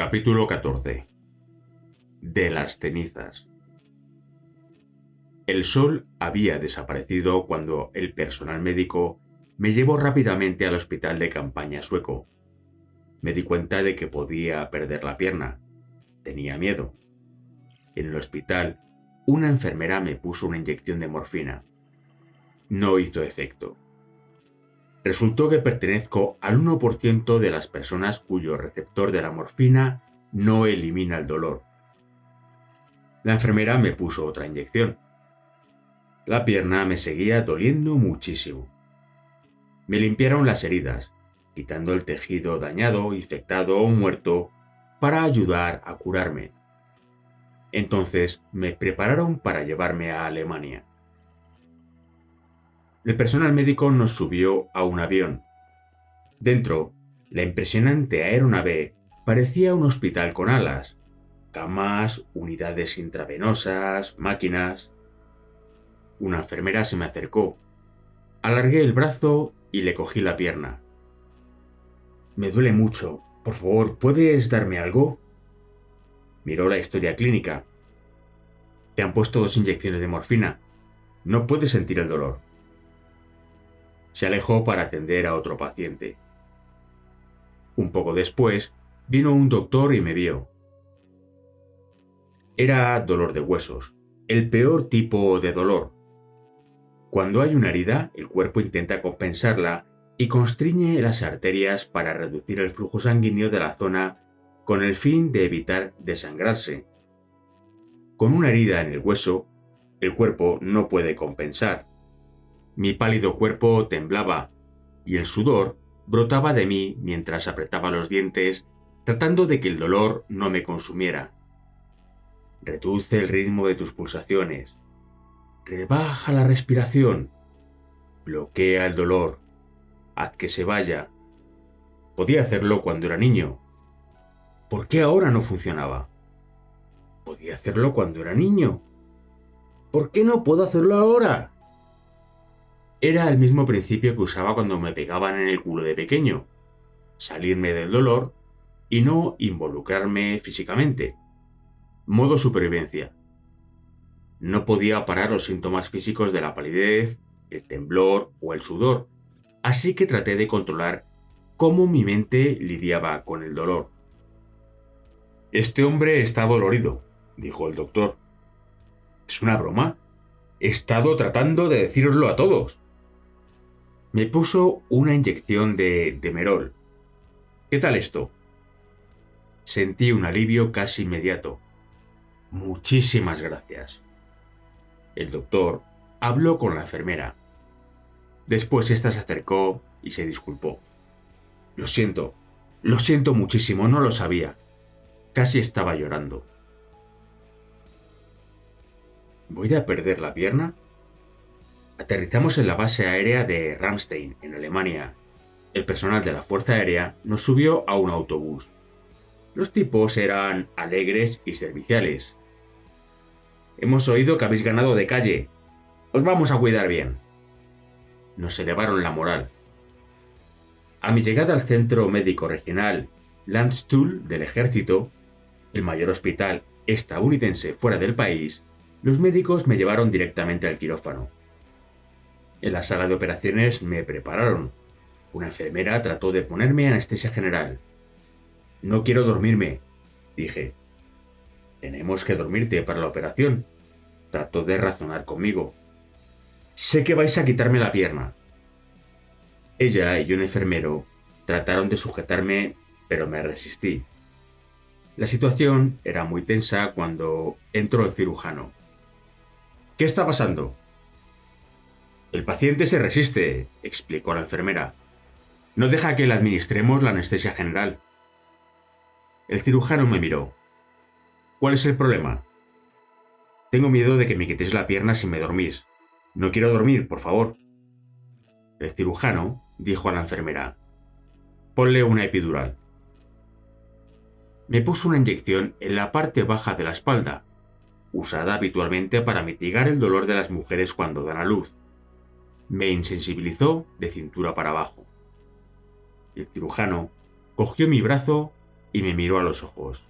Capítulo 14. De las cenizas. El sol había desaparecido cuando el personal médico me llevó rápidamente al hospital de campaña sueco. Me di cuenta de que podía perder la pierna. Tenía miedo. En el hospital, una enfermera me puso una inyección de morfina. No hizo efecto. Resultó que pertenezco al 1% de las personas cuyo receptor de la morfina no elimina el dolor. La enfermera me puso otra inyección. La pierna me seguía doliendo muchísimo. Me limpiaron las heridas, quitando el tejido dañado, infectado o muerto, para ayudar a curarme. Entonces me prepararon para llevarme a Alemania. El personal médico nos subió a un avión. Dentro, la impresionante aeronave parecía un hospital con alas, camas, unidades intravenosas, máquinas. Una enfermera se me acercó. Alargué el brazo y le cogí la pierna. Me duele mucho. Por favor, ¿puedes darme algo? Miró la historia clínica. Te han puesto 2 inyecciones de morfina. No puedes sentir el dolor. Se alejó para atender a otro paciente. Un poco después, vino un doctor y me vio. Era dolor de huesos, el peor tipo de dolor. Cuando hay una herida, el cuerpo intenta compensarla y constriñe las arterias para reducir el flujo sanguíneo de la zona con el fin de evitar desangrarse. Con una herida en el hueso, el cuerpo no puede compensar. Mi pálido cuerpo temblaba y el sudor brotaba de mí mientras apretaba los dientes, tratando de que el dolor no me consumiera. Reduce el ritmo de tus pulsaciones. Rebaja la respiración. Bloquea el dolor. Haz que se vaya. Podía hacerlo cuando era niño. ¿Por qué ahora no funcionaba? Podía hacerlo cuando era niño. ¿Por qué no puedo hacerlo ahora? Era el mismo principio que usaba cuando me pegaban en el culo de pequeño. Salirme del dolor y no involucrarme físicamente. Modo supervivencia. No podía parar los síntomas físicos de la palidez, el temblor o el sudor, así que traté de controlar cómo mi mente lidiaba con el dolor. Este hombre está dolorido, dijo el doctor. ¿Es una broma? He estado tratando de decíroslo a todos. Me puso una inyección de Demerol. ¿Qué tal esto? Sentí un alivio casi inmediato. Muchísimas gracias. El doctor habló con la enfermera. Después ésta se acercó y se disculpó. Lo siento muchísimo, no lo sabía. Casi estaba llorando. ¿Voy a perder la pierna? Aterrizamos en la base aérea de Ramstein, en Alemania. El personal de la Fuerza Aérea nos subió a un autobús. Los tipos eran alegres y serviciales. Hemos oído que habéis ganado de calle. Os vamos a cuidar bien. Nos elevaron la moral. A mi llegada al Centro Médico Regional Landstuhl del Ejército, el mayor hospital estadounidense fuera del país, los médicos me llevaron directamente al quirófano. En la sala de operaciones me prepararon. Una enfermera trató de ponerme anestesia general. No quiero dormirme, dije. Tenemos que dormirte para la operación. Trató de razonar conmigo. Sé que vais a quitarme la pierna. Ella y un enfermero trataron de sujetarme, pero me resistí. La situación era muy tensa cuando entró el cirujano. ¿Qué está pasando? El paciente se resiste, explicó la enfermera. No deja que le administremos la anestesia general. El cirujano me miró. ¿Cuál es el problema? Tengo miedo de que me quitéis la pierna si me dormís. No quiero dormir, por favor. El cirujano dijo a la enfermera. Ponle una epidural. Me puso una inyección en la parte baja de la espalda, usada habitualmente para mitigar el dolor de las mujeres cuando dan a luz. Me insensibilizó de cintura para abajo. El cirujano cogió mi brazo y me miró a los ojos.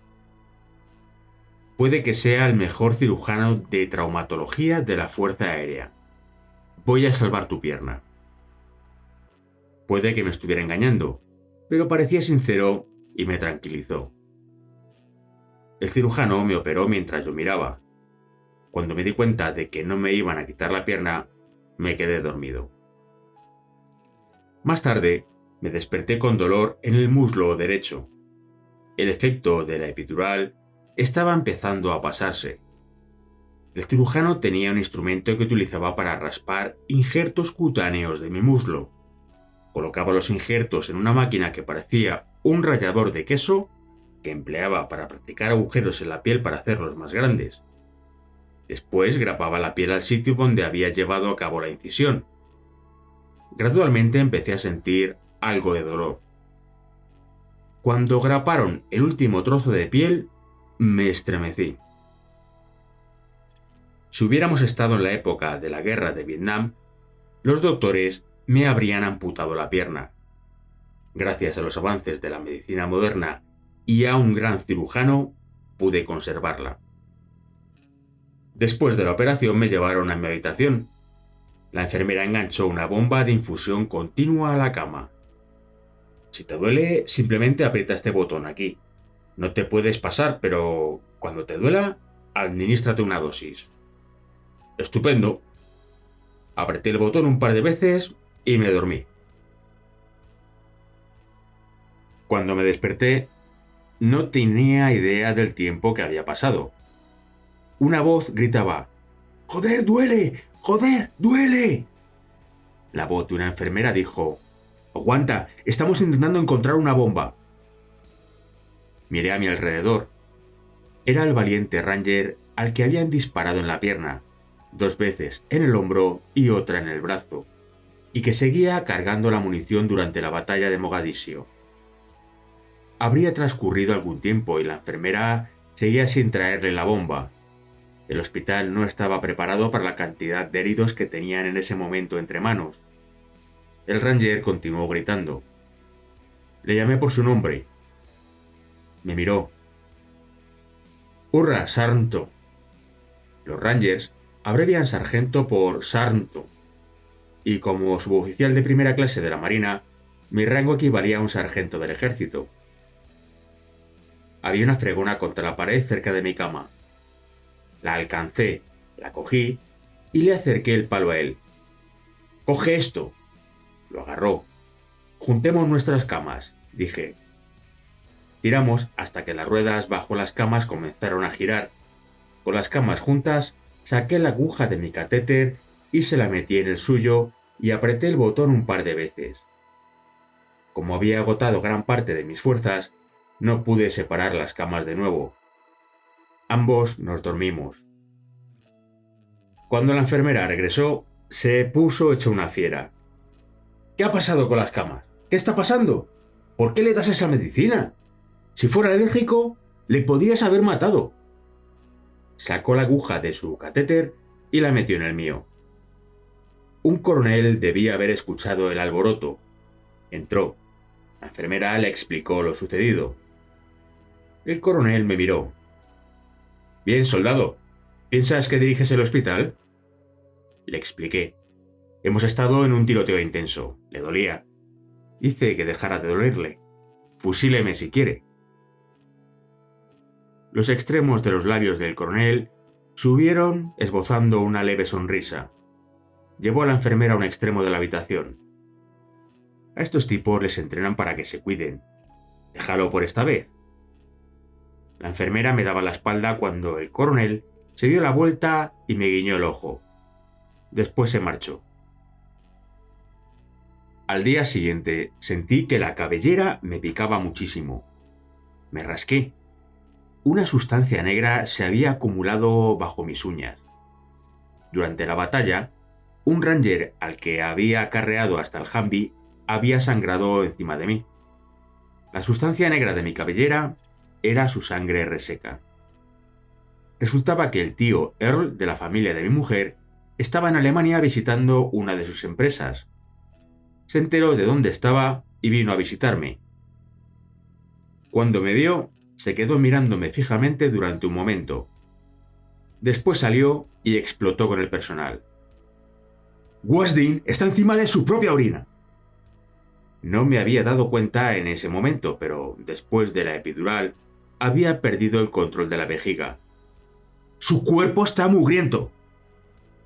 Puede que sea el mejor cirujano de traumatología de la Fuerza Aérea. Voy a salvar tu pierna. Puede que me estuviera engañando, pero parecía sincero y me tranquilizó. El cirujano me operó mientras yo miraba. Cuando me di cuenta de que no me iban a quitar la pierna, me quedé dormido. Más tarde, me desperté con dolor en el muslo derecho. El efecto de la epidural estaba empezando a pasarse. El cirujano tenía un instrumento que utilizaba para raspar injertos cutáneos de mi muslo. Colocaba los injertos en una máquina que parecía un rallador de queso que empleaba para practicar agujeros en la piel para hacerlos más grandes. Después grapaba la piel al sitio donde había llevado a cabo la incisión. Gradualmente empecé a sentir algo de dolor. Cuando graparon el último trozo de piel, me estremecí. Si hubiéramos estado en la época de la guerra de Vietnam, los doctores me habrían amputado la pierna. Gracias a los avances de la medicina moderna y a un gran cirujano, pude conservarla. Después de la operación me llevaron a mi habitación. La enfermera enganchó una bomba de infusión continua a la cama. Si te duele, simplemente aprieta este botón aquí. No te puedes pasar, pero cuando te duela, administrate una dosis. Estupendo. Apreté el botón un par de veces y me dormí. Cuando me desperté, no tenía idea del tiempo que había pasado. Una voz gritaba: ¡Joder, duele! ¡Joder, duele! La voz de una enfermera dijo: ¡Aguanta! Estamos intentando encontrar una bomba. Miré a mi alrededor. Era el valiente Ranger al que habían disparado en la pierna, 2 veces en el hombro y otra en el brazo, y que seguía cargando la munición durante la batalla de Mogadiscio. Habría transcurrido algún tiempo y la enfermera seguía sin traerle la bomba. El hospital no estaba preparado para la cantidad de heridos que tenían en ese momento entre manos. El Ranger continuó gritando. Le llamé por su nombre. Me miró. ¡Hurra, Sarnto! Los Rangers abrevian sargento por Sarnto, y como suboficial de primera clase de la Marina, mi rango equivalía a un sargento del ejército. Había una fregona contra la pared cerca de mi cama. La alcancé, la cogí y le acerqué el palo a él. ¡Coge esto! Lo agarró. Juntemos nuestras camas, dije. Tiramos hasta que las ruedas bajo las camas comenzaron a girar. Con las camas juntas, saqué la aguja de mi catéter y se la metí en el suyo y apreté el botón un par de veces. Como había agotado gran parte de mis fuerzas, no pude separar las camas de nuevo. Ambos nos dormimos. Cuando la enfermera regresó, se puso hecho una fiera. ¿Qué ha pasado con las camas? ¿Qué está pasando? ¿Por qué le das esa medicina? Si fuera alérgico, le podrías haber matado. Sacó la aguja de su catéter y la metió en el mío. Un coronel debía haber escuchado el alboroto. Entró. La enfermera le explicó lo sucedido. El coronel me miró. «Bien, soldado. ¿Piensas que diriges el hospital?» Le expliqué. «Hemos estado en un tiroteo intenso. Le dolía. Hice que dejara de dolerle. Fusíleme si quiere». Los extremos de los labios del coronel subieron esbozando una leve sonrisa. Llevó a la enfermera a un extremo de la habitación. «A estos tipos les entrenan para que se cuiden. Déjalo por esta vez». La enfermera me daba la espalda cuando el coronel se dio la vuelta y me guiñó el ojo. Después se marchó. Al día siguiente sentí que la cabellera me picaba muchísimo. Me rasqué. Una sustancia negra se había acumulado bajo mis uñas. Durante la batalla, un ranger al que había acarreado hasta el Humvee había sangrado encima de mí. La sustancia negra de mi cabellera era su sangre reseca. Resultaba que el tío Earl de la familia de mi mujer estaba en Alemania visitando una de sus empresas. Se enteró de dónde estaba y vino a visitarme. Cuando me vio, se quedó mirándome fijamente durante un momento. Después salió y explotó con el personal. «Wasdin está encima de su propia orina». No me había dado cuenta en ese momento, pero después de la epidural, había perdido el control de la vejiga. «Su cuerpo está mugriento».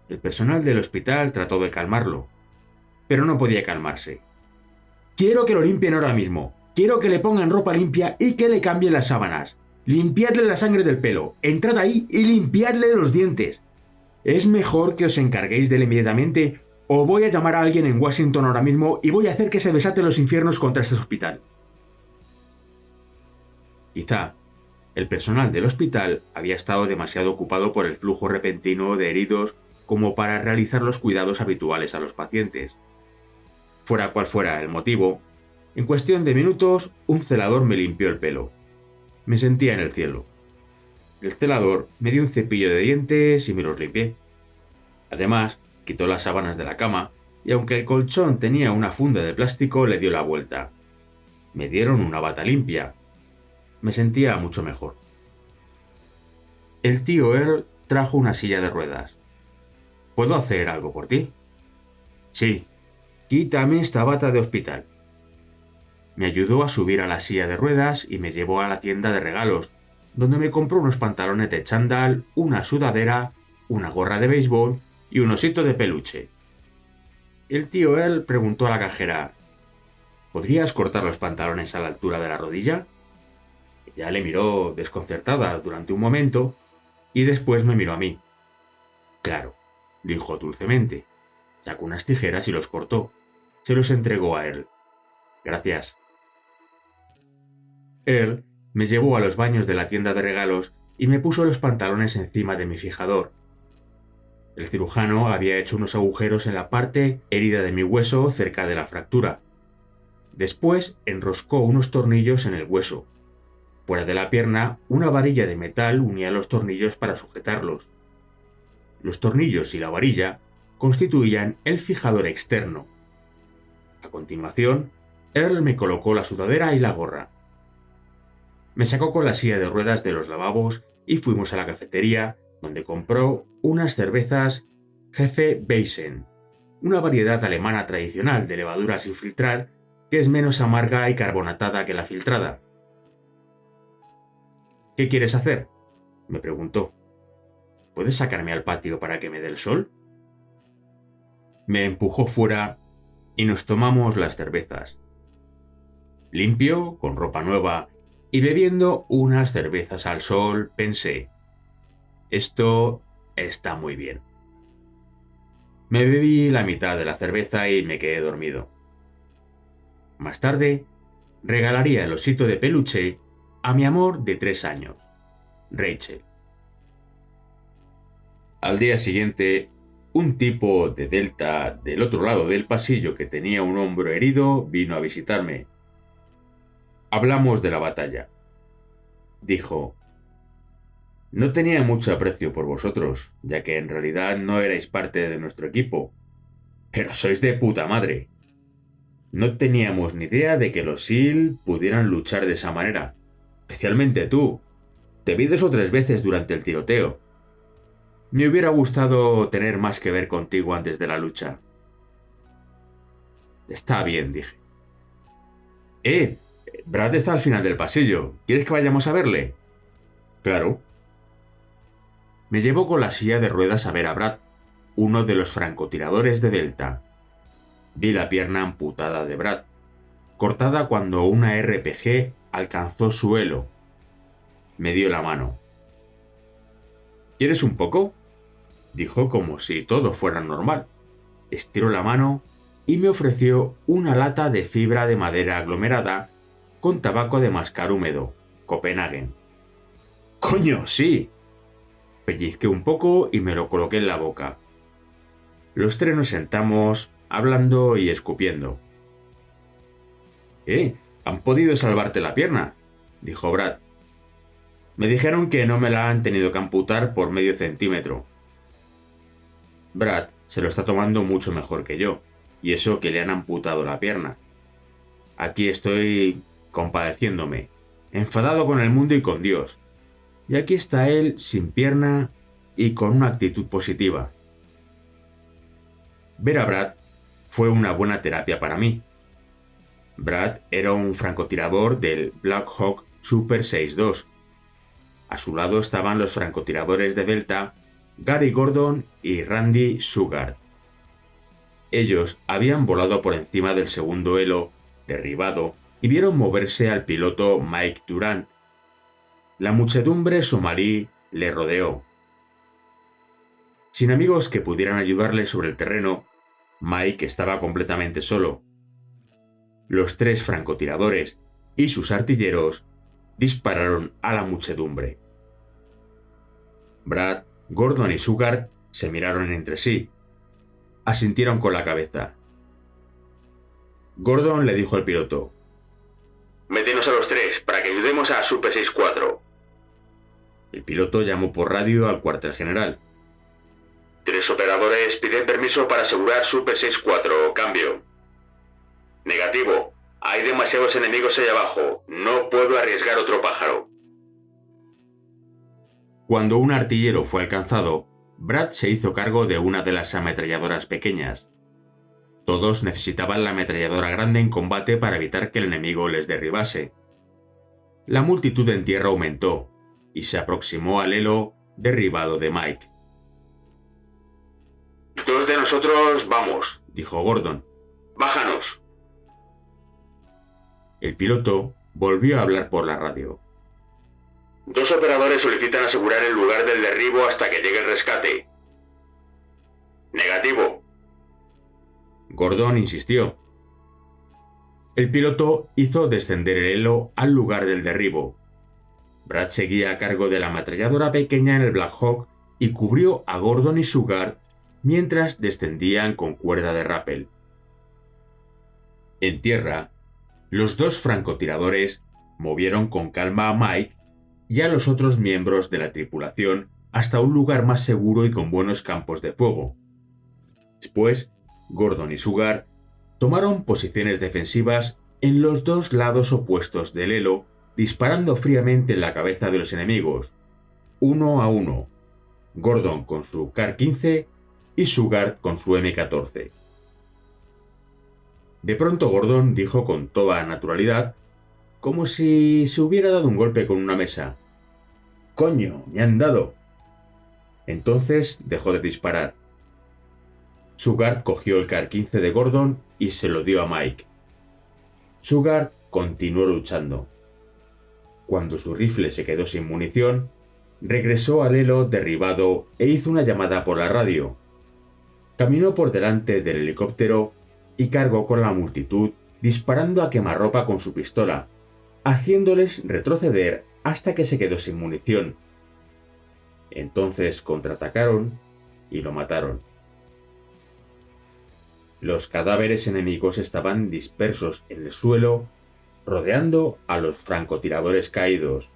El personal del hospital trató de calmarlo, pero no podía calmarse. «Quiero que lo limpien ahora mismo. Quiero que le pongan ropa limpia y que le cambien las sábanas. Limpiadle la sangre del pelo. Entrad ahí y limpiadle los dientes. Es mejor que os encarguéis de él inmediatamente o voy a llamar a alguien en Washington ahora mismo y voy a hacer que se desaten los infiernos contra este hospital». Quizá el personal del hospital había estado demasiado ocupado por el flujo repentino de heridos como para realizar los cuidados habituales a los pacientes. Fuera cual fuera el motivo, en cuestión de minutos un celador me limpió el pelo. Me sentía en el cielo. El celador me dio un cepillo de dientes y me los limpié. Además, quitó las sábanas de la cama y aunque el colchón tenía una funda de plástico, le dio la vuelta. Me dieron una bata limpia. Me sentía mucho mejor. El tío Earl trajo una silla de ruedas. ¿Puedo hacer algo por ti? Sí, quítame esta bata de hospital. Me ayudó a subir a la silla de ruedas y me llevó a la tienda de regalos, donde me compró unos pantalones de chándal, una sudadera, una gorra de béisbol y un osito de peluche. El tío Earl preguntó a la cajera: ¿podrías cortar los pantalones a la altura de la rodilla? Ella le miró desconcertada durante un momento y después me miró a mí. Claro, dijo dulcemente. Sacó unas tijeras y los cortó. Se los entregó a Earl. Gracias. Earl me llevó a los baños de la tienda de regalos y me puso los pantalones encima de mi fijador. El cirujano había hecho unos agujeros en la parte herida de mi hueso cerca de la fractura. Después enroscó unos tornillos en el hueso. Fuera de la pierna, una varilla de metal unía los tornillos para sujetarlos. Los tornillos y la varilla constituían el fijador externo. A continuación, Earl me colocó la sudadera y la gorra. Me sacó con la silla de ruedas de los lavabos y fuimos a la cafetería, donde compró unas cervezas Hefeweizen, una variedad alemana tradicional de levadura sin filtrar que es menos amarga y carbonatada que la filtrada. «¿Qué quieres hacer?», me preguntó. «¿Puedes sacarme al patio para que me dé el sol?». Me empujó fuera y nos tomamos las cervezas. Limpio, con ropa nueva y bebiendo unas cervezas al sol, pensé: esto está muy bien. Me bebí la mitad de la cerveza y me quedé dormido. Más tarde, regalaría el osito de peluche a mi amor de 3 años, Rachel. Al día siguiente, un tipo de Delta del otro lado del pasillo que tenía un hombro herido vino a visitarme. Hablamos de la batalla. Dijo: «No tenía mucho aprecio por vosotros, ya que en realidad no erais parte de nuestro equipo. Pero sois de puta madre. No teníamos ni idea de que los SEAL pudieran luchar de esa manera. Especialmente tú. Te vi 2 o 3 veces durante el tiroteo. Me hubiera gustado tener más que ver contigo antes de la lucha». «Está bien», dije. Brad está al final del pasillo. ¿Quieres que vayamos a verle?» «Claro». Me llevó con la silla de ruedas a ver a Brad, uno de los francotiradores de Delta. Vi la pierna amputada de Brad, cortada cuando una RPG alcanzó suelo. Me dio la mano. «¿Quieres un poco?», dijo como si todo fuera normal. Estiró la mano y me ofreció una lata de fibra de madera aglomerada con tabaco de mascar húmedo, Copenhagen. «¡Coño, sí!». Pellizqué un poco y me lo coloqué en la boca. Los 3 nos sentamos, hablando y escupiendo. «¿Han podido salvarte la pierna?», dijo Brad. «Me dijeron que no me la han tenido que amputar por medio centímetro». Brad se lo está tomando mucho mejor que yo, y eso que le han amputado la pierna. Aquí estoy compadeciéndome, enfadado con el mundo y con Dios. Y aquí está él sin pierna y con una actitud positiva. Ver a Brad fue una buena terapia para mí. Brad era un francotirador del Black Hawk Super 62. A su lado estaban los francotiradores de Delta, Gary Gordon y Randy Sugard. Ellos habían volado por encima del segundo Elo, derribado, y vieron moverse al piloto Mike Durant. La muchedumbre somalí le rodeó. Sin amigos que pudieran ayudarle sobre el terreno, Mike estaba completamente solo. Los 3 francotiradores y sus artilleros dispararon a la muchedumbre. Brad, Gordon y Sugard se miraron entre sí. Asintieron con la cabeza. Gordon le dijo al piloto: «Métenos a los 3 para que ayudemos a Super 64». El piloto llamó por radio al cuartel general. «3 operadores piden permiso para asegurar Super 64, cambio». «Negativo. Hay demasiados enemigos ahí abajo. No puedo arriesgar otro pájaro». Cuando un artillero fue alcanzado, Brad se hizo cargo de una de las ametralladoras pequeñas. Todos necesitaban la ametralladora grande en combate para evitar que el enemigo les derribase. La multitud en tierra aumentó y se aproximó al Elo derribado de Mike. «2 de nosotros vamos», dijo Gordon. «Bájanos». El piloto volvió a hablar por la radio. «2 operadores solicitan asegurar el lugar del derribo hasta que llegue el rescate». «Negativo». Gordon insistió. El piloto hizo descender el Elo al lugar del derribo. Brad seguía a cargo de la ametralladora pequeña en el Black Hawk y cubrió a Gordon y Sugard mientras descendían con cuerda de rappel. En tierra, los 2 francotiradores movieron con calma a Mike y a los otros miembros de la tripulación hasta un lugar más seguro y con buenos campos de fuego. Después, Gordon y Sugard tomaron posiciones defensivas en los 2 lados opuestos del Elo, disparando fríamente en la cabeza de los enemigos, uno a uno, Gordon con su Kar-15 y Sugard con su M14. De pronto Gordon dijo con toda naturalidad, como si se hubiera dado un golpe con una mesa: «¡Coño, me han dado!». Entonces dejó de disparar. Sugard cogió el Kar-15 de Gordon y se lo dio a Mike. Sugard continuó luchando. Cuando su rifle se quedó sin munición, regresó al Elo derribado e hizo una llamada por la radio. Caminó por delante del helicóptero y cargó con la multitud disparando a quemarropa con su pistola, haciéndoles retroceder hasta que se quedó sin munición. Entonces contraatacaron y lo mataron. Los cadáveres enemigos estaban dispersos en el suelo, rodeando a los francotiradores caídos.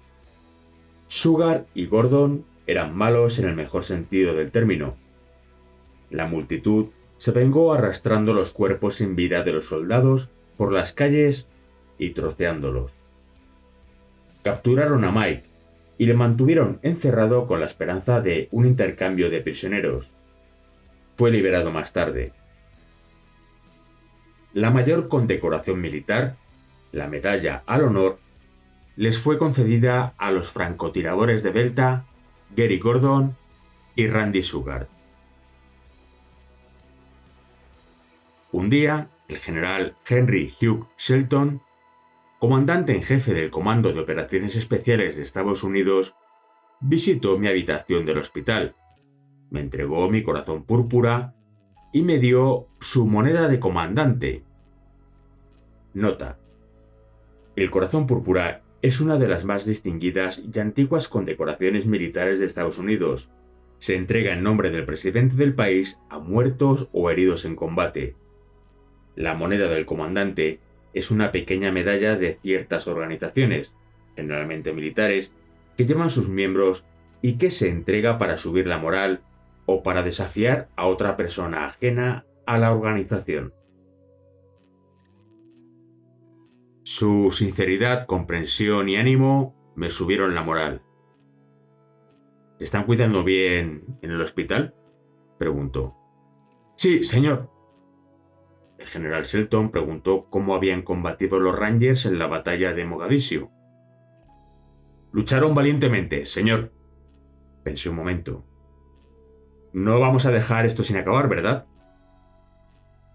Sugard y Gordon eran malos en el mejor sentido del término. La multitud se vengó arrastrando los cuerpos sin vida de los soldados por las calles y troceándolos. Capturaron a Mike y le mantuvieron encerrado con la esperanza de un intercambio de prisioneros. Fue liberado más tarde. La mayor condecoración militar, la Medalla al Honor, les fue concedida a los francotiradores de Delta, Gary Gordon y Randy Sugard. Un día, el general Henry Hugh Shelton, comandante en jefe del Comando de Operaciones Especiales de Estados Unidos, visitó mi habitación del hospital, me entregó mi corazón púrpura y me dio su moneda de comandante. Nota: el corazón púrpura es una de las más distinguidas y antiguas condecoraciones militares de Estados Unidos. Se entrega en nombre del presidente del país a muertos o heridos en combate. La moneda del comandante es una pequeña medalla de ciertas organizaciones, generalmente militares, que llevan sus miembros y que se entrega para subir la moral o para desafiar a otra persona ajena a la organización. Su sinceridad, comprensión y ánimo me subieron la moral. ¿Te están cuidando bien en el hospital?, preguntó. Sí, señor. El general Shelton preguntó cómo habían combatido los Rangers en la batalla de Mogadiscio. Lucharon valientemente, señor. Pensé un momento. No vamos a dejar esto sin acabar, ¿verdad?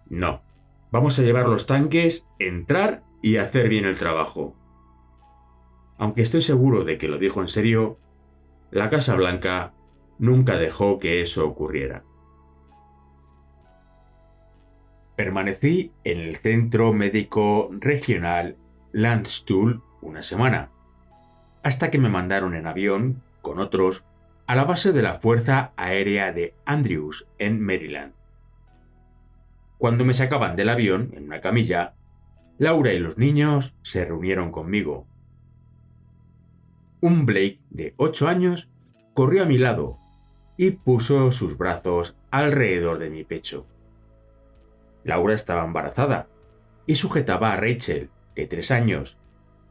No. Vamos a llevar los tanques, entrar y hacer bien el trabajo. Aunque estoy seguro de que lo dijo en serio, la Casa Blanca nunca dejó que eso ocurriera. Permanecí en el Centro Médico Regional Landstuhl una semana, hasta que me mandaron en avión, con otros, a la base de la Fuerza Aérea de Andrews, en Maryland. Cuando me sacaban del avión, en una camilla, Laura y los niños se reunieron conmigo. Un Blake de 8 años corrió a mi lado y puso sus brazos alrededor de mi pecho. Laura estaba embarazada y sujetaba a Rachel, de 3 años,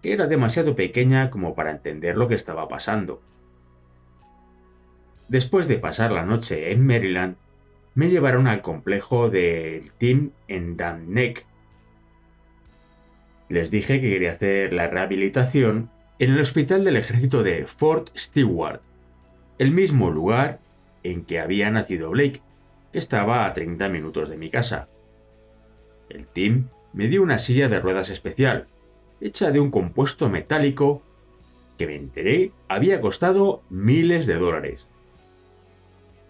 que era demasiado pequeña como para entender lo que estaba pasando. Después de pasar la noche en Maryland, me llevaron al complejo del Team en Dam Neck. Les dije que quería hacer la rehabilitación en el hospital del ejército de Fort Stewart, el mismo lugar en que había nacido Blake, que estaba a 30 minutos de mi casa. El Team me dio una silla de ruedas especial, hecha de un compuesto metálico que me enteré había costado miles de dólares.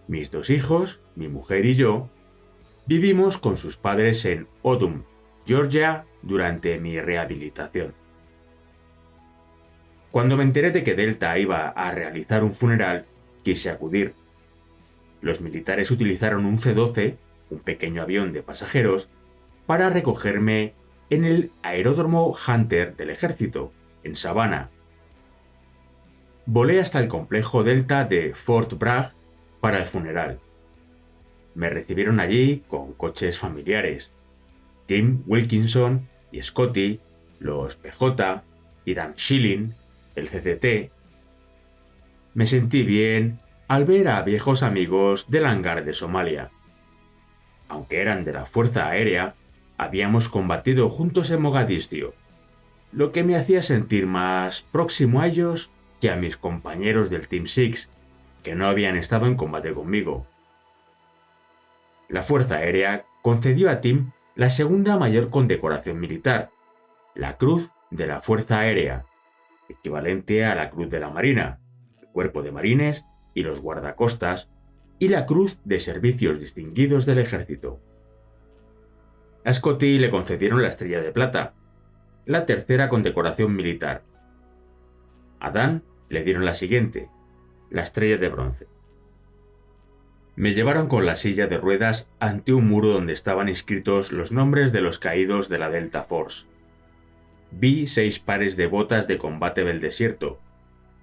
Mis 2 hijos, mi mujer y yo, vivimos con sus padres en Odum, Georgia, durante mi rehabilitación. Cuando me enteré de que Delta iba a realizar un funeral, quise acudir. Los militares utilizaron un C-12, un pequeño avión de pasajeros, para recogerme en el aeródromo Hunter del ejército, en Savannah. Volé hasta el complejo Delta de Fort Bragg para el funeral. Me recibieron allí con coches familiares. Tim Wilkinson y Scotty, los PJ y Dan Schilling, el CCT. Me sentí bien al ver a viejos amigos del hangar de Somalia. Aunque eran de la Fuerza Aérea, habíamos combatido juntos en Mogadiscio, lo que me hacía sentir más próximo a ellos que a mis compañeros del Team Six, que no habían estado en combate conmigo. La Fuerza Aérea concedió a Tim la segunda mayor condecoración militar, la Cruz de la Fuerza Aérea, equivalente a la Cruz de la Marina, el Cuerpo de Marines y los guardacostas, y la Cruz de Servicios Distinguidos del Ejército. A Scotty le concedieron la Estrella de Plata, la tercera condecoración militar. A Dan le dieron la siguiente, la Estrella de Bronce. Me llevaron con la silla de ruedas ante un muro donde estaban inscritos los nombres de los caídos de la Delta Force. Vi 6 pares de botas de combate del desierto,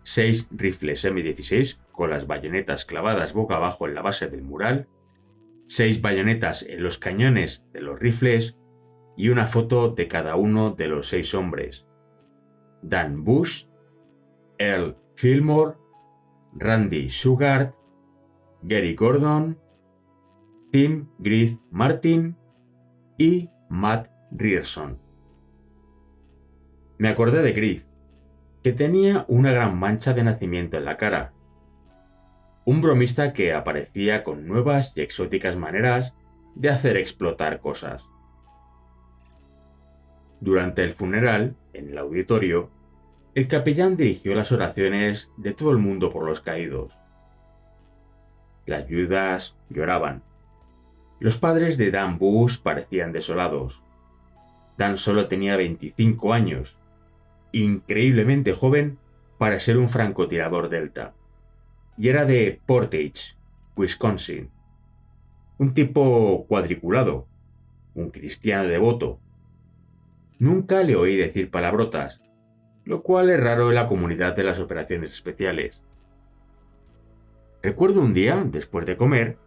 6 rifles M16 con las bayonetas clavadas boca abajo en la base del mural, 6 bayonetas en los cañones de los rifles y una foto de cada uno de los 6 hombres: Dan Bush, Earl Fillmore, Randy Sugard, Gary Gordon, Tim Griff Martin y Matt Rierson. Me acordé de Griff, que tenía una gran mancha de nacimiento en la cara. Un bromista que aparecía con nuevas y exóticas maneras de hacer explotar cosas. Durante el funeral, en el auditorio, el capellán dirigió las oraciones de todo el mundo por los caídos. Las viudas lloraban. Los padres de Dan Bush parecían desolados. Dan solo tenía 25 años, increíblemente joven para ser un francotirador Delta, y era de Portage, Wisconsin. Un tipo cuadriculado, un cristiano devoto. Nunca le oí decir palabrotas, lo cual es raro en la comunidad de las operaciones especiales. Recuerdo un día, después de comer,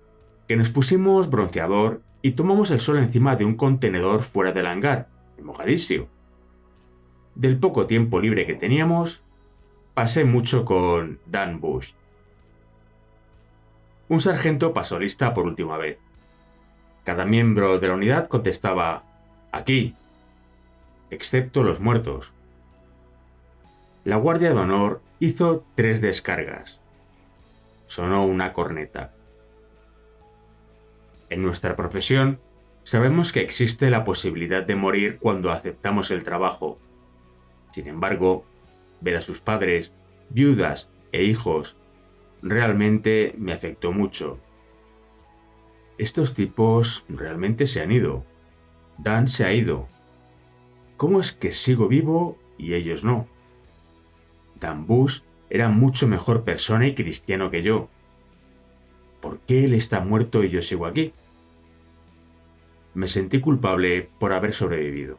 que nos pusimos bronceador y tomamos el sol encima de un contenedor fuera del hangar, en Mogadiscio. Del poco tiempo libre que teníamos, pasé mucho con Dan Bush. Un sargento pasó lista por última vez. Cada miembro de la unidad contestaba «Aquí», excepto los muertos. La Guardia de Honor hizo 3 descargas. Sonó una corneta. En nuestra profesión, sabemos que existe la posibilidad de morir cuando aceptamos el trabajo. Sin embargo, ver a sus padres, viudas e hijos realmente me afectó mucho. Estos tipos realmente se han ido. Dan se ha ido. ¿Cómo es que sigo vivo y ellos no? Dan Bush era mucho mejor persona y cristiano que yo. ¿Por qué él está muerto y yo sigo aquí? Me sentí culpable por haber sobrevivido.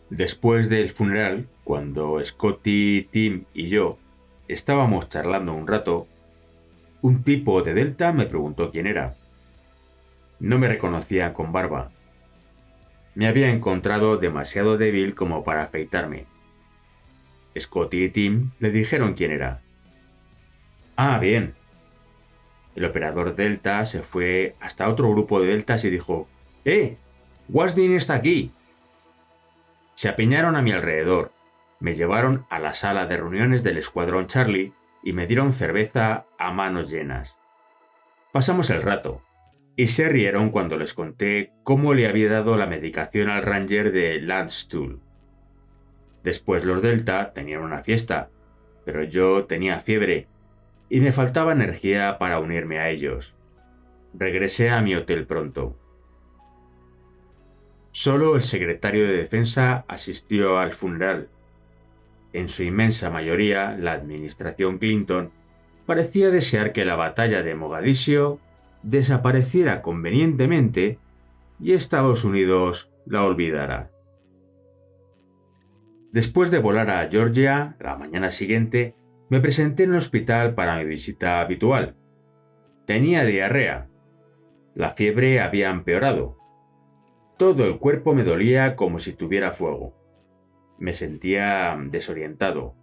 Después del funeral, cuando Scotty, Tim y yo estábamos charlando un rato, un tipo de Delta me preguntó quién era. No me reconocía con barba. Me había encontrado demasiado débil como para afeitarme. Scotty y Tim le dijeron quién era. Ah, bien. El operador Delta se fue hasta otro grupo de Deltas y dijo: Wasdin está aquí. Se apiñaron a mi alrededor, me llevaron a la sala de reuniones del Escuadrón Charlie y me dieron cerveza a manos llenas. Pasamos el rato, y se rieron cuando les conté cómo le había dado la medicación al Ranger de Landstuhl. Después los Delta tenían una fiesta, pero yo tenía fiebre y me faltaba energía para unirme a ellos. Regresé a mi hotel pronto. Solo el secretario de Defensa asistió al funeral. En su inmensa mayoría, la administración Clinton parecía desear que la batalla de Mogadiscio desapareciera convenientemente y Estados Unidos la olvidara. Después de volar a Georgia, la mañana siguiente, me presenté en el hospital para mi visita habitual. Tenía diarrea. La fiebre había empeorado. Todo el cuerpo me dolía como si tuviera fuego. Me sentía desorientado.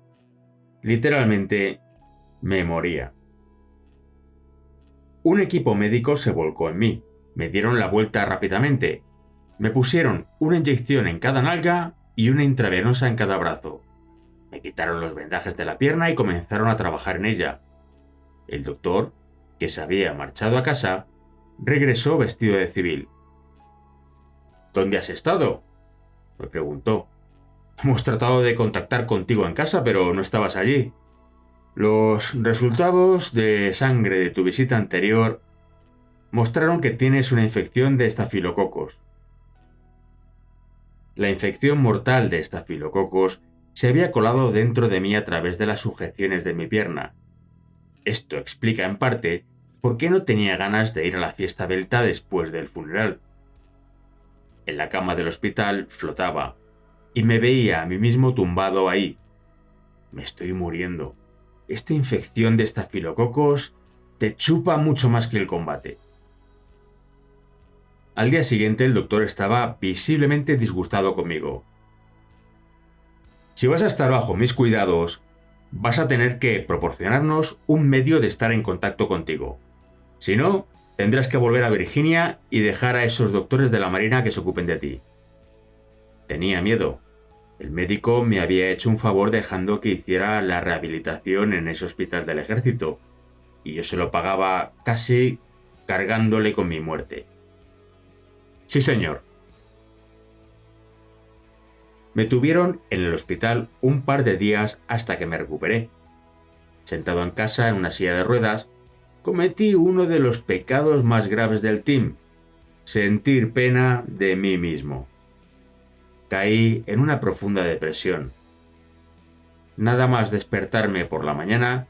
Literalmente, me moría. Un equipo médico se volcó en mí. Me dieron la vuelta rápidamente. Me pusieron una inyección en cada nalga y una intravenosa en cada brazo. Me quitaron los vendajes de la pierna y comenzaron a trabajar en ella. El doctor, que se había marchado a casa, regresó vestido de civil. ¿Dónde has estado?, me preguntó. Hemos tratado de contactar contigo en casa, pero no estabas allí. Los resultados de sangre de tu visita anterior mostraron que tienes una infección de estafilococos. La infección mortal de estafilococos se había colado dentro de mí a través de las sujeciones de mi pierna. Esto explica en parte por qué no tenía ganas de ir a la fiesta Delta después del funeral. En la cama del hospital flotaba y me veía a mí mismo tumbado ahí. Me estoy muriendo. Esta infección de estafilococos te chupa mucho más que el combate. Al día siguiente el doctor estaba visiblemente disgustado conmigo. Si vas a estar bajo mis cuidados, vas a tener que proporcionarnos un medio de estar en contacto contigo. Si no, tendrás que volver a Virginia y dejar a esos doctores de la Marina que se ocupen de ti. Tenía miedo. El médico me había hecho un favor dejando que hiciera la rehabilitación en ese hospital del ejército, y yo se lo pagaba casi cargándole con mi muerte. Sí, señor. Me tuvieron en el hospital un par de días hasta que me recuperé. Sentado en casa en una silla de ruedas, cometí uno de los pecados más graves del team: sentir pena de mí mismo. Caí en una profunda depresión. Nada más despertarme por la mañana,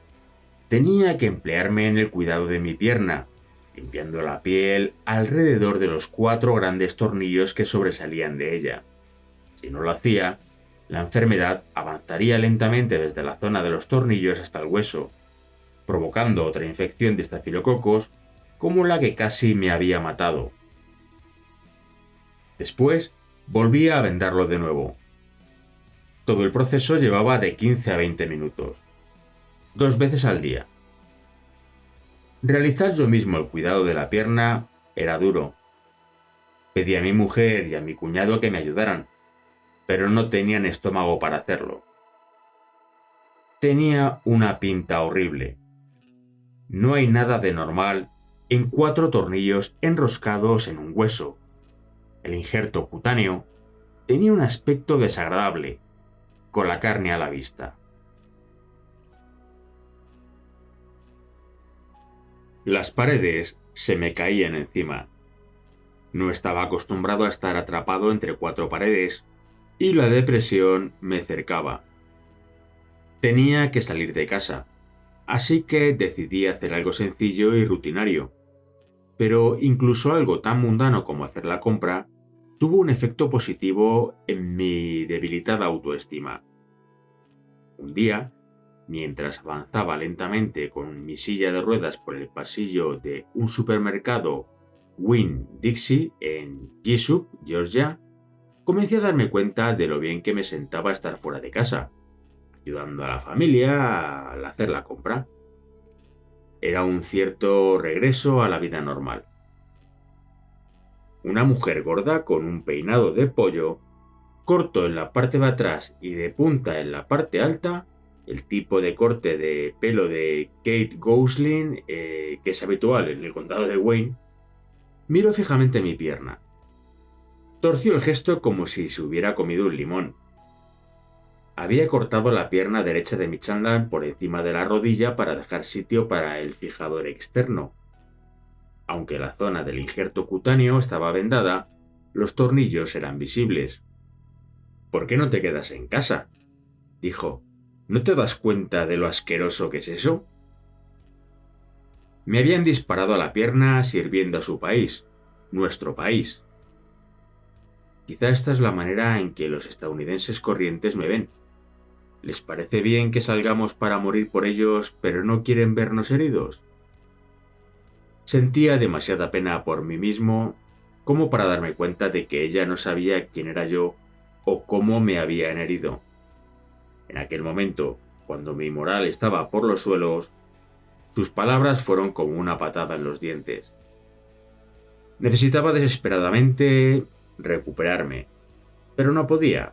tenía que emplearme en el cuidado de mi pierna, limpiando la piel alrededor de los 4 grandes tornillos que sobresalían de ella. Si no lo hacía, la enfermedad avanzaría lentamente desde la zona de los tornillos hasta el hueso, provocando otra infección de estafilococos como la que casi me había matado. Después, volvía a vendarlo de nuevo. Todo el proceso llevaba de 15 a 20 minutos, 2 veces al día. Realizar yo mismo el cuidado de la pierna era duro. Pedí a mi mujer y a mi cuñado que me ayudaran, pero no tenían estómago para hacerlo. Tenía una pinta horrible. No hay nada de normal en 4 tornillos enroscados en un hueso. El injerto cutáneo tenía un aspecto desagradable, con la carne a la vista. Las paredes se me caían encima. No estaba acostumbrado a estar atrapado entre 4 paredes y la depresión me cercaba. Tenía que salir de casa, así que decidí hacer algo sencillo y rutinario. Pero incluso algo tan mundano como hacer la compra tuvo un efecto positivo en mi debilitada autoestima. Un día, mientras avanzaba lentamente con mi silla de ruedas por el pasillo de un supermercado Winn-Dixie en Jesup, Georgia, comencé a darme cuenta de lo bien que me sentaba estar fuera de casa, ayudando a la familia al hacer la compra. Era un cierto regreso a la vida normal. Una mujer gorda con un peinado de pollo, corto en la parte de atrás y de punta en la parte alta, el tipo de corte de pelo de Kate Gosling, que es habitual en el condado de Wayne, miró fijamente mi pierna. Torció el gesto como si se hubiera comido un limón. Había cortado la pierna derecha de mi chándal por encima de la rodilla para dejar sitio para el fijador externo. Aunque la zona del injerto cutáneo estaba vendada, los tornillos eran visibles. «¿Por qué no te quedas en casa?», dijo. «¿No te das cuenta de lo asqueroso que es eso?». Me habían disparado a la pierna sirviendo a su país, nuestro país. Quizá esta es la manera en que los estadounidenses corrientes me ven. ¿Les parece bien que salgamos para morir por ellos, pero no quieren vernos heridos? Sentía demasiada pena por mí mismo como para darme cuenta de que ella no sabía quién era yo o cómo me habían herido. En aquel momento, cuando mi moral estaba por los suelos, sus palabras fueron como una patada en los dientes. Necesitaba desesperadamente recuperarme, pero no podía.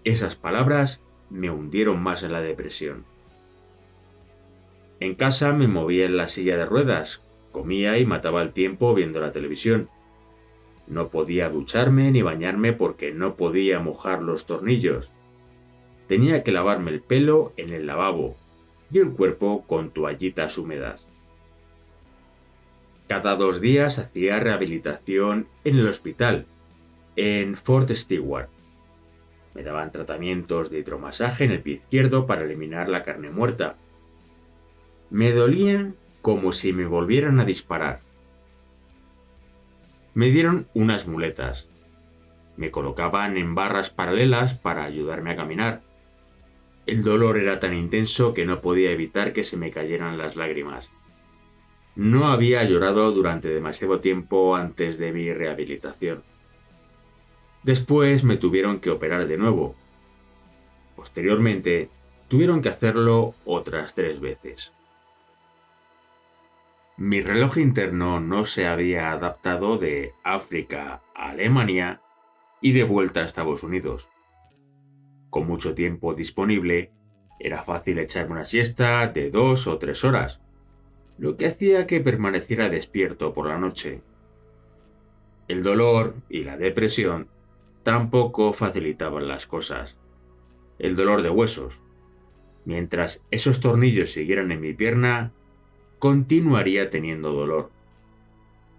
Esas palabras me hundieron más en la depresión. En casa me movía en la silla de ruedas, comía y mataba el tiempo viendo la televisión. No podía ducharme ni bañarme porque no podía mojar los tornillos. Tenía que lavarme el pelo en el lavabo y el cuerpo con toallitas húmedas. Cada 2 días hacía rehabilitación en el hospital, en Fort Stewart. Me daban tratamientos de hidromasaje en el pie izquierdo para eliminar la carne muerta. Me dolía como si me volvieran a disparar. Me dieron unas muletas. Me colocaban en barras paralelas para ayudarme a caminar. El dolor era tan intenso que no podía evitar que se me cayeran las lágrimas. No había llorado durante demasiado tiempo antes de mi rehabilitación. Después me tuvieron que operar de nuevo. Posteriormente, tuvieron que hacerlo otras 3 veces. Mi reloj interno no se había adaptado de África a Alemania y de vuelta a Estados Unidos. Con mucho tiempo disponible, era fácil echarme una siesta de 2 o 3 horas, lo que hacía que permaneciera despierto por la noche. El dolor y la depresión tampoco facilitaban las cosas. El dolor de huesos. Mientras esos tornillos siguieran en mi pierna, continuaría teniendo dolor.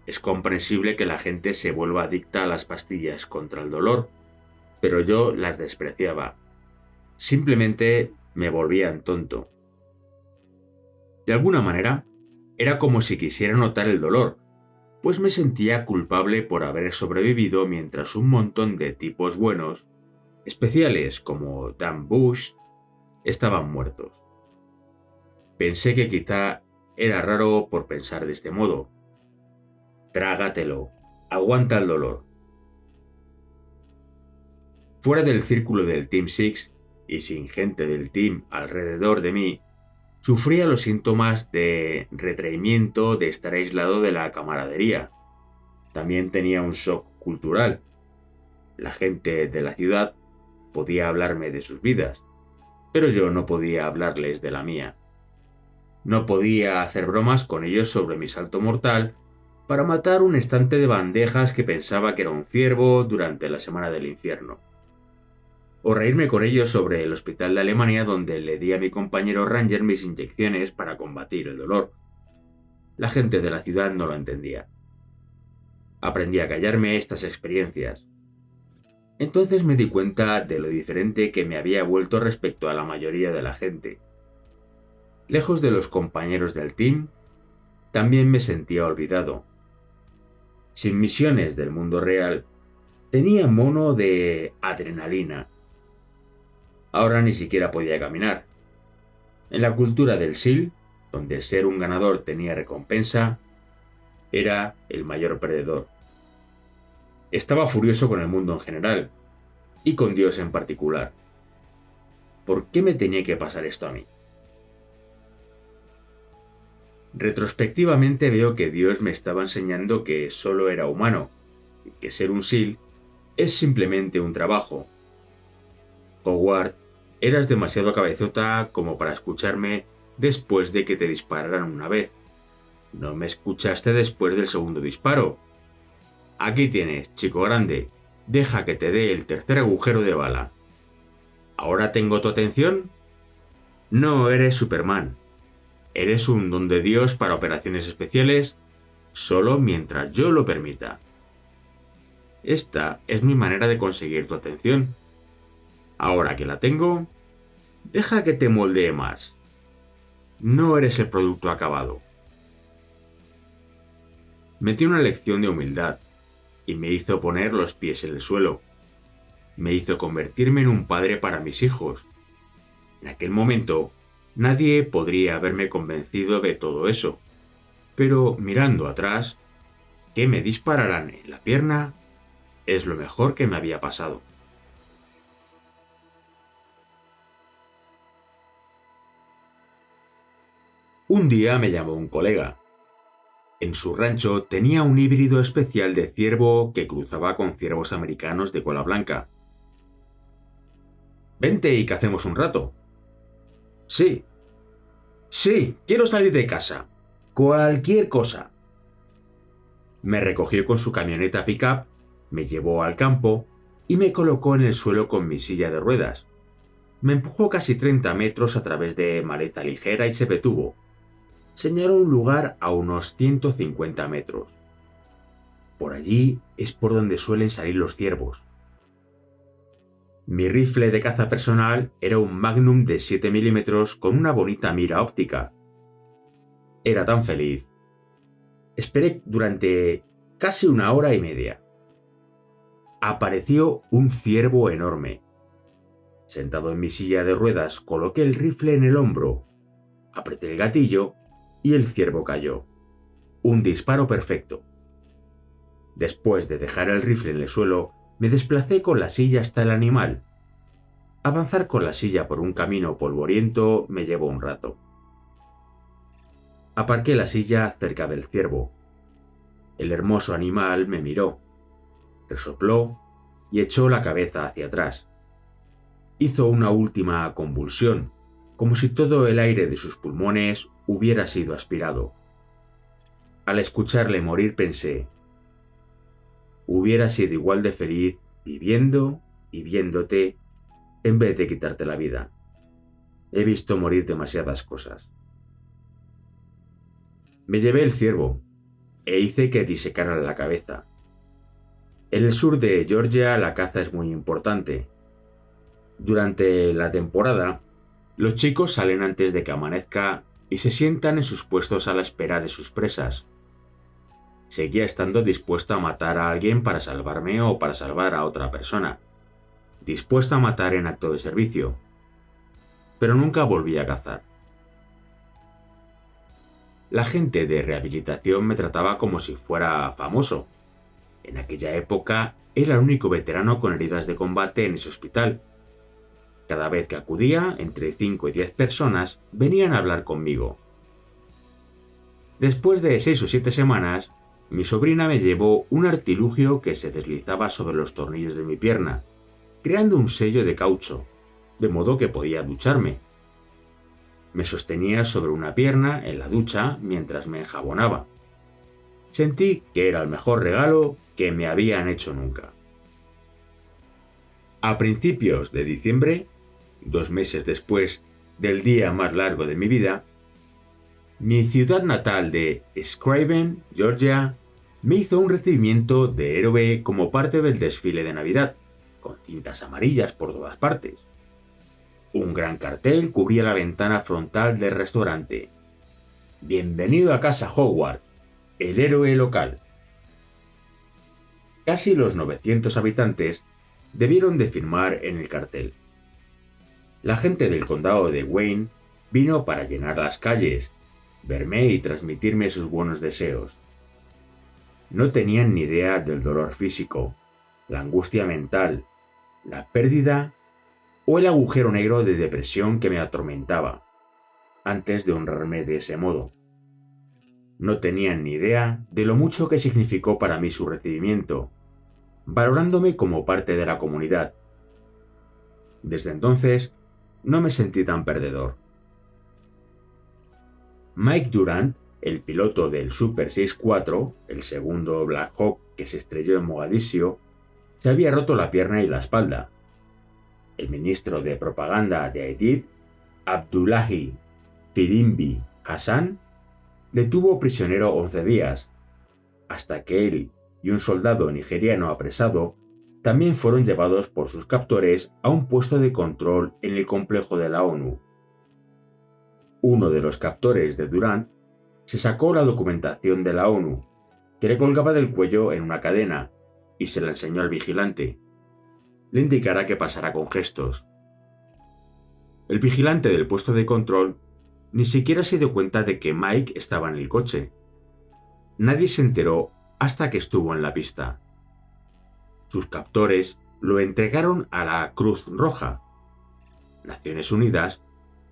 Es comprensible que la gente se vuelva adicta a las pastillas contra el dolor, pero yo las despreciaba. Simplemente me volvían tonto. De alguna manera, era como si quisiera notar el dolor, pues me sentía culpable por haber sobrevivido mientras un montón de tipos buenos, especiales como Dan Bush, estaban muertos. Pensé que quizá era raro por pensar de este modo. Trágatelo, aguanta el dolor. Fuera del círculo del Team Six y sin gente del team alrededor de mí, sufría los síntomas de retraimiento de estar aislado de la camaradería. También tenía un shock cultural. La gente de la ciudad podía hablarme de sus vidas, pero yo no podía hablarles de la mía. No podía hacer bromas con ellos sobre mi salto mortal para matar un estante de bandejas que pensaba que era un ciervo durante la semana del infierno. O reírme con ellos sobre el hospital de Alemania donde le di a mi compañero Ranger mis inyecciones para combatir el dolor. La gente de la ciudad no lo entendía. Aprendí a callarme estas experiencias. Entonces me di cuenta de lo diferente que me había vuelto respecto a la mayoría de la gente. Lejos de los compañeros del team, también me sentía olvidado. Sin misiones del mundo real, tenía mono de adrenalina. Ahora ni siquiera podía caminar. En la cultura del SEAL, donde ser un ganador tenía recompensa, era el mayor perdedor. Estaba furioso con el mundo en general, y con Dios en particular. ¿Por qué me tenía que pasar esto a mí? Retrospectivamente veo que Dios me estaba enseñando que solo era humano, y que ser un SEAL es simplemente un trabajo. Howard, eras demasiado cabezota como para escucharme después de que te dispararan una vez. No me escuchaste después del segundo disparo. Aquí tienes, chico grande, deja que te dé el tercer agujero de bala. ¿Ahora tengo tu atención? No eres Superman. Eres un don de Dios para operaciones especiales, solo mientras yo lo permita. Esta es mi manera de conseguir tu atención. Ahora que la tengo, deja que te moldee más. No eres el producto acabado. Metí una lección de humildad y me hizo poner los pies en el suelo. Me hizo convertirme en un padre para mis hijos. En aquel momento, nadie podría haberme convencido de todo eso. Pero mirando atrás, que me dispararan en la pierna es lo mejor que me había pasado. Un día me llamó un colega. En su rancho tenía un híbrido especial de ciervo que cruzaba con ciervos americanos de cola blanca. Vente y cacemos un rato. Sí. Sí, quiero salir de casa. Cualquier cosa. Me recogió con su camioneta pick-up, me llevó al campo y me colocó en el suelo con mi silla de ruedas. Me empujó casi 30 metros a través de maleza ligera y se detuvo. Señaló un lugar a unos 150 metros. Por allí es por donde suelen salir los ciervos. Mi rifle de caza personal era un Magnum de 7 milímetros con una bonita mira óptica. Era tan feliz. Esperé durante casi 1 hora y media. Apareció un ciervo enorme. Sentado en mi silla de ruedas, coloqué el rifle en el hombro, apreté el gatillo y el ciervo cayó. Un disparo perfecto. Después de dejar el rifle en el suelo, me desplacé con la silla hasta el animal. Avanzar con la silla por un camino polvoriento me llevó un rato. Aparqué la silla cerca del ciervo. El hermoso animal me miró, resopló y echó la cabeza hacia atrás. Hizo una última convulsión, como si todo el aire de sus pulmones hubiera sido aspirado. Al escucharle morir pensé, hubiera sido igual de feliz viviendo y viéndote en vez de quitarte la vida. He visto morir demasiadas cosas. Me llevé el ciervo e hice que disecara la cabeza. En el sur de Georgia la caza es muy importante. Durante la temporada, los chicos salen antes de que amanezca y se sientan en sus puestos a la espera de sus presas. Seguía estando dispuesto a matar a alguien para salvarme o para salvar a otra persona. Dispuesto a matar en acto de servicio. Pero nunca volví a cazar. La gente de rehabilitación me trataba como si fuera famoso. En aquella época era el único veterano con heridas de combate en ese hospital. Cada vez que acudía, entre 5 y 10 personas venían a hablar conmigo. Después de 6 o 7 semanas, mi sobrina me llevó un artilugio que se deslizaba sobre los tornillos de mi pierna, creando un sello de caucho, de modo que podía ducharme. Me sostenía sobre una pierna en la ducha mientras me enjabonaba. Sentí que era el mejor regalo que me habían hecho nunca. A principios de diciembre, 2 meses después del día más largo de mi vida, mi ciudad natal de Scraven, Georgia, me hizo un recibimiento de héroe como parte del desfile de Navidad, con cintas amarillas por todas partes. Un gran cartel cubría la ventana frontal del restaurante. Bienvenido a casa Howard, el héroe local. Casi los 900 habitantes debieron de firmar en el cartel. La gente del condado de Wayne vino para llenar las calles, verme y transmitirme sus buenos deseos. No tenían ni idea del dolor físico, la angustia mental, la pérdida o el agujero negro de depresión que me atormentaba, antes de honrarme de ese modo. No tenían ni idea de lo mucho que significó para mí su recibimiento, valorándome como parte de la comunidad. Desde entonces, no me sentí tan perdedor. Mike Durant, el piloto del Super 64, el segundo Black Hawk que se estrelló en Mogadiscio, se había roto la pierna y la espalda. El ministro de propaganda de Haití, Abdullahi Firimbi Hassan, le tuvo prisionero 11 días, hasta que él y un soldado nigeriano apresado también fueron llevados por sus captores a un puesto de control en el complejo de la ONU. Uno de los captores de Durant se sacó la documentación de la ONU, que le colgaba del cuello en una cadena, y se la enseñó al vigilante. Le indicará que pasará con gestos. El vigilante del puesto de control ni siquiera se dio cuenta de que Mike estaba en el coche. Nadie se enteró hasta que estuvo en la pista. Sus captores lo entregaron a la Cruz Roja. Naciones Unidas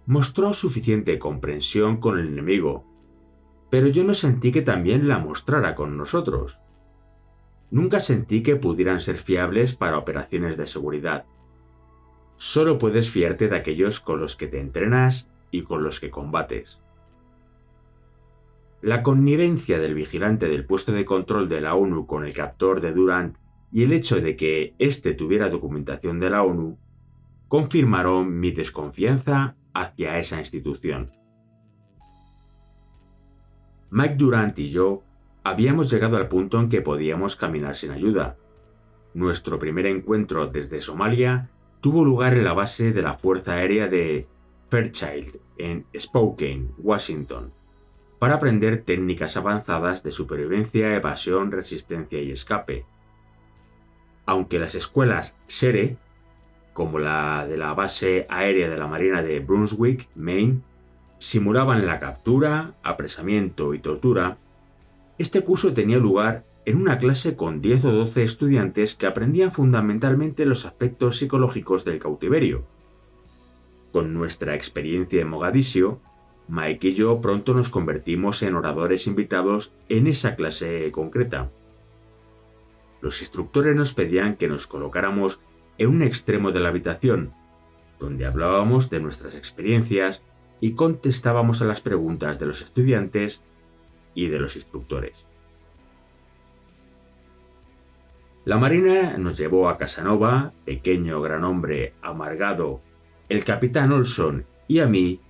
mostró suficiente comprensión con el enemigo, pero yo no sentí que también la mostrara con nosotros. Nunca sentí que pudieran ser fiables para operaciones de seguridad. Solo puedes fiarte de aquellos con los que te entrenas y con los que combates. La connivencia del vigilante del puesto de control de la ONU con el captor de Durant y el hecho de que éste tuviera documentación de la ONU confirmaron mi desconfianza hacia esa institución. Mike Durant y yo habíamos llegado al punto en que podíamos caminar sin ayuda. Nuestro primer encuentro desde Somalia tuvo lugar en la base de la Fuerza Aérea de Fairchild, en Spokane, Washington, para aprender técnicas avanzadas de supervivencia, evasión, resistencia y escape. Aunque las escuelas SERE, como la de la base aérea de la Marina de Brunswick, Maine, simulaban la captura, apresamiento y tortura, este curso tenía lugar en una clase con 10 o 12 estudiantes que aprendían fundamentalmente los aspectos psicológicos del cautiverio. Con nuestra experiencia en Mogadiscio, Mike y yo pronto nos convertimos en oradores invitados en esa clase concreta. Los instructores nos pedían que nos colocáramos en un extremo de la habitación, donde hablábamos de nuestras experiencias y contestábamos a las preguntas de los estudiantes y de los instructores. La Marina nos llevó a Casanova, pequeño gran hombre amargado, el capitán Olson y a mí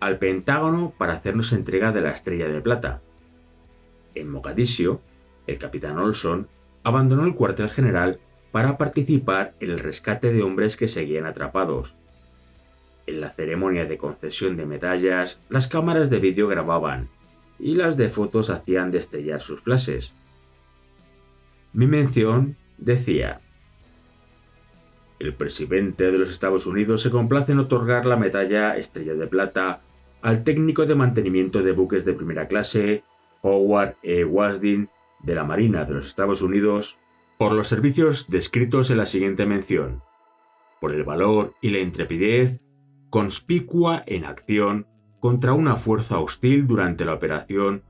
al Pentágono para hacernos entrega de la Estrella de Plata. En Mogadiscio, el capitán Olson abandonó el cuartel general para participar en el rescate de hombres que seguían atrapados. En la ceremonia de concesión de medallas, las cámaras de vídeo grababan y las de fotos hacían destellar sus flashes. Mi mención decía: el presidente de los Estados Unidos se complace en otorgar la medalla Estrella de Plata al técnico de mantenimiento de buques de primera clase, Howard E. Wasdin, de la Marina de los Estados Unidos, por los servicios descritos en la siguiente mención, por el valor y la intrepidez conspicua en acción contra una fuerza hostil durante la operación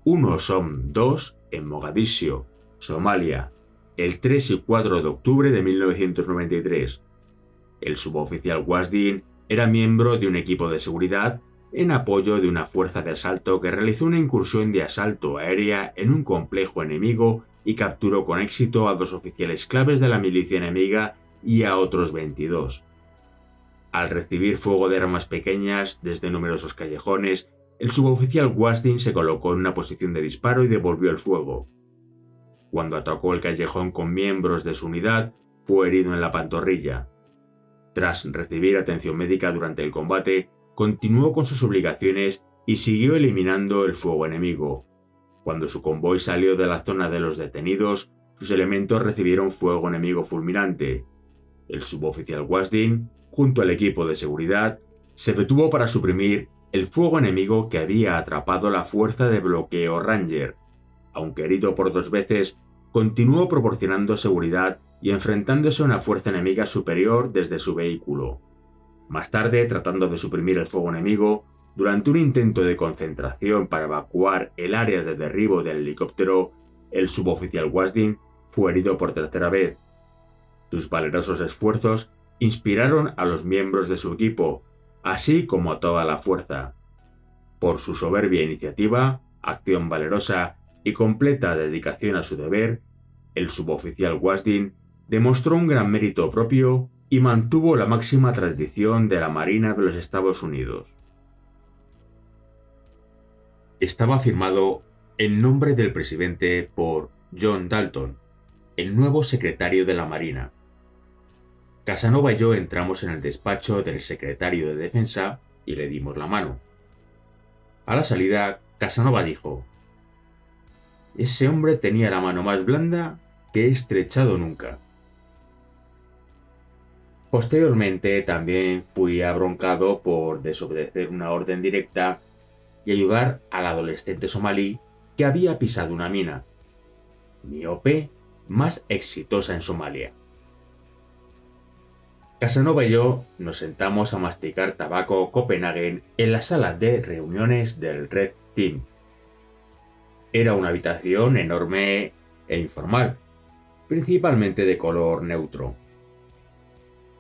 UNOSOM-2 en Mogadiscio, Somalia, el 3 y 4 de octubre de 1993. El suboficial Wasdin era miembro de un equipo de seguridad en apoyo de una fuerza de asalto que realizó una incursión de asalto aérea en un complejo enemigo y capturó con éxito a 2 oficiales claves de la milicia enemiga y a otros 22. Al recibir fuego de armas pequeñas desde numerosos callejones, el suboficial Wasdin se colocó en una posición de disparo y devolvió el fuego. Cuando atacó el callejón con miembros de su unidad, fue herido en la pantorrilla. Tras recibir atención médica durante el combate, continuó con sus obligaciones y siguió eliminando el fuego enemigo. Cuando su convoy salió de la zona de los detenidos, sus elementos recibieron fuego enemigo fulminante. El suboficial Wasdin, junto al equipo de seguridad, se detuvo para suprimir el fuego enemigo que había atrapado la fuerza de bloqueo Ranger. Aunque herido por 2 veces, continuó proporcionando seguridad y enfrentándose a una fuerza enemiga superior desde su vehículo. Más tarde, tratando de suprimir el fuego enemigo, durante un intento de concentración para evacuar el área de derribo del helicóptero, el suboficial Wasdin fue herido por 3ª vez. Sus valerosos esfuerzos inspiraron a los miembros de su equipo, así como a toda la fuerza. Por su soberbia iniciativa, acción valerosa y completa dedicación a su deber, el suboficial Wasdin demostró un gran mérito propio y mantuvo la máxima tradición de la Marina de los Estados Unidos. Estaba firmado en nombre del presidente por John Dalton, el nuevo secretario de la Marina. Casanova y yo entramos en el despacho del secretario de Defensa y le dimos la mano. A la salida, Casanova dijo: «Ese hombre tenía la mano más blanda que he estrechado nunca». Posteriormente también fui abroncado por desobedecer una orden directa y ayudar al adolescente somalí que había pisado una mina, mi OP más exitosa en Somalia. Casanova y yo nos sentamos a masticar tabaco Copenhagen en la sala de reuniones del Red Team. Era una habitación enorme e informal, principalmente de color neutro.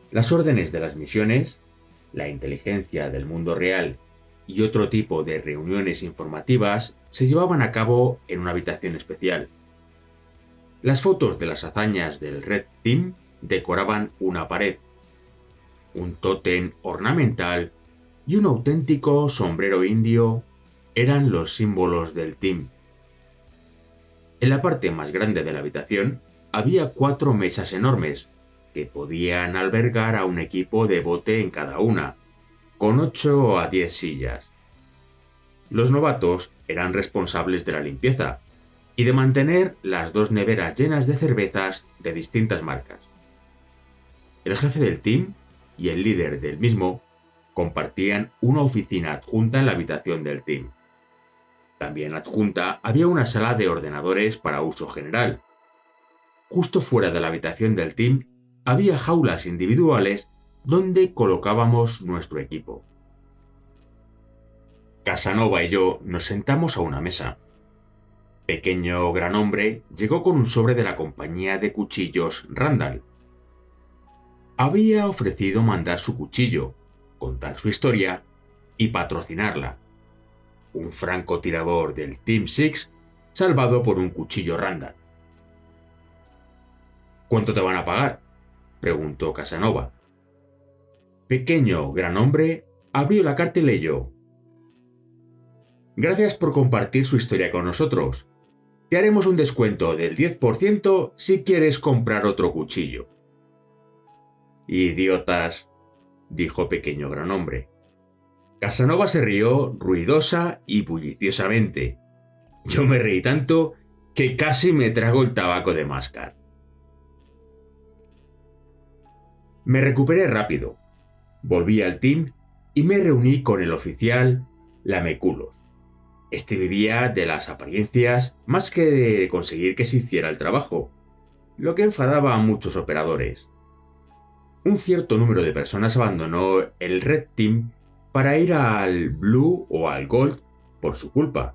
Las órdenes de las misiones, la inteligencia del mundo real y otro tipo de reuniones informativas se llevaban a cabo en una habitación especial. Las fotos de las hazañas del Red Team decoraban una pared. Un tótem ornamental y un auténtico sombrero indio eran los símbolos del team. En la parte más grande de la habitación había 4 mesas enormes que podían albergar a un equipo de bote en cada una, con 8 a 10 sillas. Los novatos eran responsables de la limpieza y de mantener las 2 neveras llenas de cervezas de distintas marcas. El jefe del team y el líder del mismo compartían una oficina adjunta en la habitación del team. También adjunta había una sala de ordenadores para uso general. Justo fuera de la habitación del team había jaulas individuales donde colocábamos nuestro equipo. Casanova y yo nos sentamos a una mesa. Pequeño gran hombre llegó con un sobre de la compañía de cuchillos Randall. Había ofrecido mandar su cuchillo, contar su historia y patrocinarla. Un francotirador del Team Six salvado por un cuchillo Randall. «¿Cuánto te van a pagar?», preguntó Casanova. Pequeño gran hombre abrió la carta y leyó: «Gracias por compartir su historia con nosotros. Te haremos un descuento del 10% si quieres comprar otro cuchillo». «Idiotas», dijo pequeño gran hombre. Casanova se rió ruidosa y bulliciosamente. Yo me reí tanto que casi me trago el tabaco de mascar. Me recuperé rápido. Volví al team y me reuní con el oficial Lameculos. Este vivía de las apariencias más que de conseguir que se hiciera el trabajo. lo que enfadaba a muchos operadores. Un cierto número de personas abandonó el Red Team para ir al Blue o al Gold por su culpa.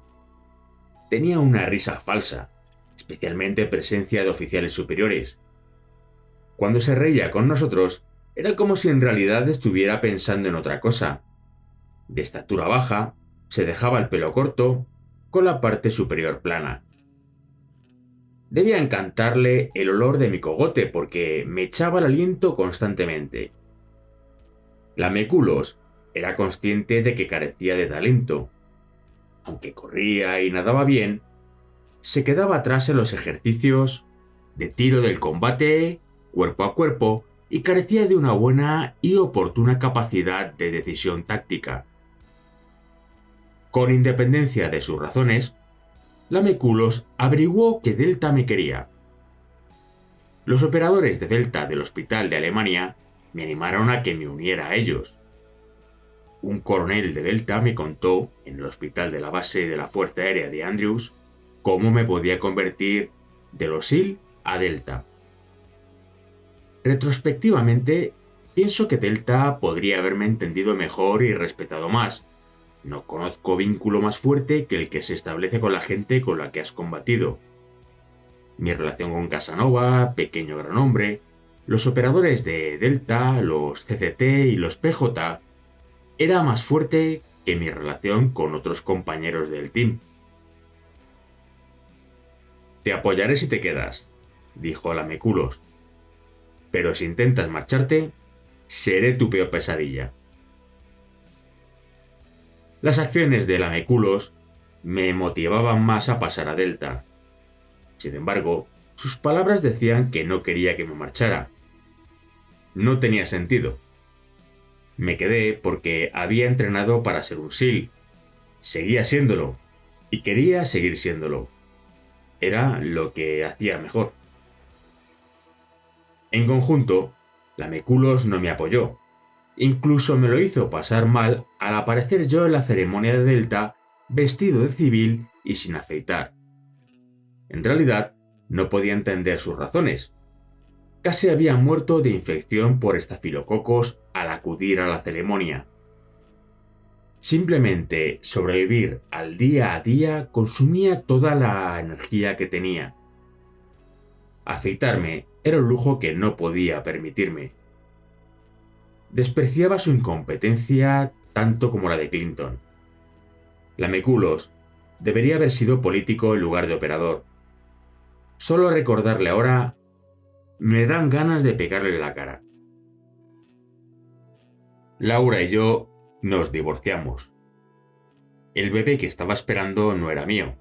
Tenía una risa falsa, especialmente en presencia de oficiales superiores. Cuando se reía con nosotros, era como si en realidad estuviera pensando en otra cosa. De estatura baja, se dejaba el pelo corto, con la parte superior plana. Debía encantarle el olor de mi cogote porque me echaba el aliento constantemente. La Mekulos era consciente de que carecía de talento. Aunque corría y nadaba bien, se quedaba atrás en los ejercicios de tiro del combate, cuerpo a cuerpo, y carecía de una buena y oportuna capacidad de decisión táctica. Con independencia de sus razones, la Mekulos averiguó que Delta me quería. Los operadores de Delta del Hospital de Alemania me animaron a que me uniera a ellos. Un coronel de Delta me contó, en el hospital de la base de la Fuerza Aérea de Andrews, cómo me podía convertir de los SEAL a Delta. Retrospectivamente, pienso que Delta podría haberme entendido mejor y respetado más. No conozco vínculo más fuerte que el que se establece con la gente con la que has combatido. Mi relación con Casanova, Pequeño Gran Hombre, los operadores de Delta, los CCT y los PJ, era más fuerte que mi relación con otros compañeros del team. Te apoyaré si te quedas, dijo la Mekulos. Pero si intentas marcharte, seré tu peor pesadilla. Las acciones de la Mekulos me motivaban más a pasar a Delta. Sin embargo, sus palabras decían que no quería que me marchara. No tenía sentido. Me quedé porque había entrenado para ser un SEAL. Seguía siéndolo. Y quería seguir siéndolo. Era lo que hacía mejor. En conjunto, la Mekulos no me apoyó. Incluso me lo hizo pasar mal al aparecer yo en la ceremonia de Delta vestido de civil y sin afeitar. En realidad, no podía entender sus razones. Casi había muerto de infección por estafilococos al acudir a la ceremonia. Simplemente sobrevivir al día a día consumía toda la energía que tenía. Afeitarme era un lujo que no podía permitirme. Despreciaba su incompetencia tanto como la de Clinton. La Mekulos debería haber sido político en lugar de operador. Solo recordarle ahora me dan ganas de pegarle en la cara. Laura y yo nos divorciamos. El bebé que estaba esperando no era mío,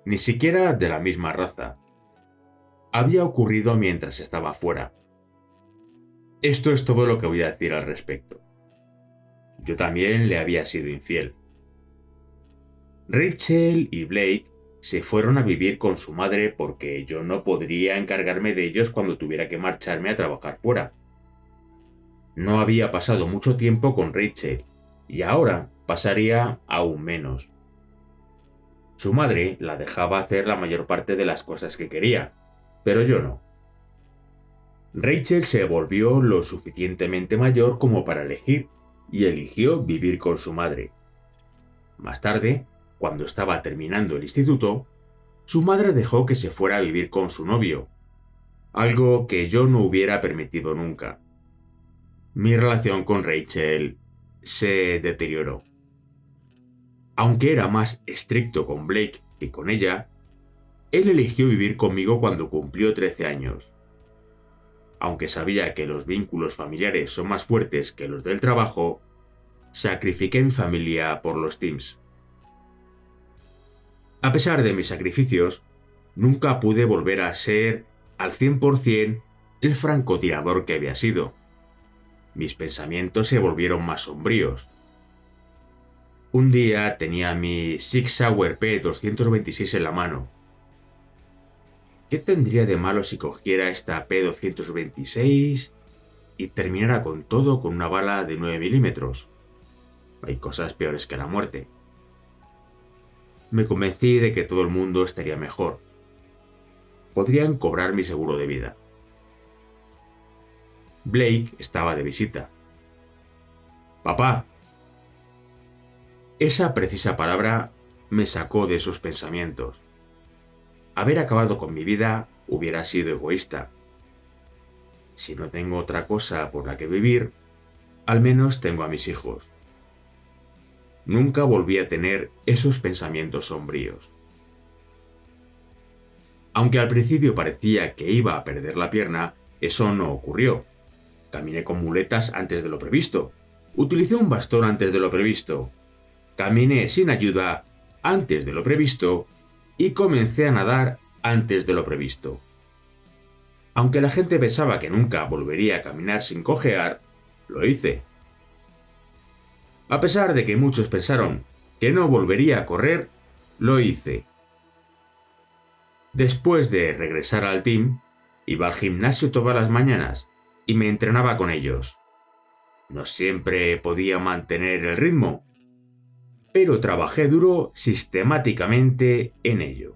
ni siquiera de la misma raza. Había ocurrido mientras estaba fuera. Esto es todo lo que voy a decir al respecto. Yo también le había sido infiel. Rachel y Blake se fueron a vivir con su madre porque yo no podría encargarme de ellos cuando tuviera que marcharme a trabajar fuera. No había pasado mucho tiempo con Rachel y ahora pasaría aún menos. Su madre la dejaba hacer la mayor parte de las cosas que quería, pero yo no. Rachel se volvió lo suficientemente mayor como para elegir y eligió vivir con su madre. Más tarde, cuando estaba terminando el instituto, su madre dejó que se fuera a vivir con su novio, algo que yo no hubiera permitido nunca. Mi relación con Rachel se deterioró. Aunque era más estricto con Blake que con ella, él eligió vivir conmigo cuando cumplió 13 años. Aunque sabía que los vínculos familiares son más fuertes que los del trabajo, sacrifiqué mi familia por los teams. A pesar de mis sacrificios, nunca pude volver a ser al 100% el francotirador que había sido. Mis pensamientos se volvieron más sombríos. Un día tenía mi Sig Sauer P226 en la mano. ¿Qué tendría de malo si cogiera esta P226 y terminara con todo con una bala de 9 milímetros? Hay cosas peores que la muerte. Me convencí de que todo el mundo estaría mejor. podrían cobrar mi seguro de vida. Blake estaba de visita. «Papá». Esa precisa palabra me sacó de esos pensamientos. Haber acabado con mi vida hubiera sido egoísta. Si no tengo otra cosa por la que vivir, al menos tengo a mis hijos. Nunca volví a tener esos pensamientos sombríos. Aunque al principio parecía que iba a perder la pierna, eso no ocurrió. Caminé con muletas antes de lo previsto. Utilicé un bastón antes de lo previsto. Caminé sin ayuda antes de lo previsto y comencé a nadar antes de lo previsto. Aunque la gente pensaba que nunca volvería a caminar sin cojear, lo hice. A pesar de que muchos pensaron que no volvería a correr, lo hice. Después de regresar al team, iba al gimnasio todas las mañanas y me entrenaba con ellos. No siempre podía mantener el ritmo, pero trabajé duro sistemáticamente en ello.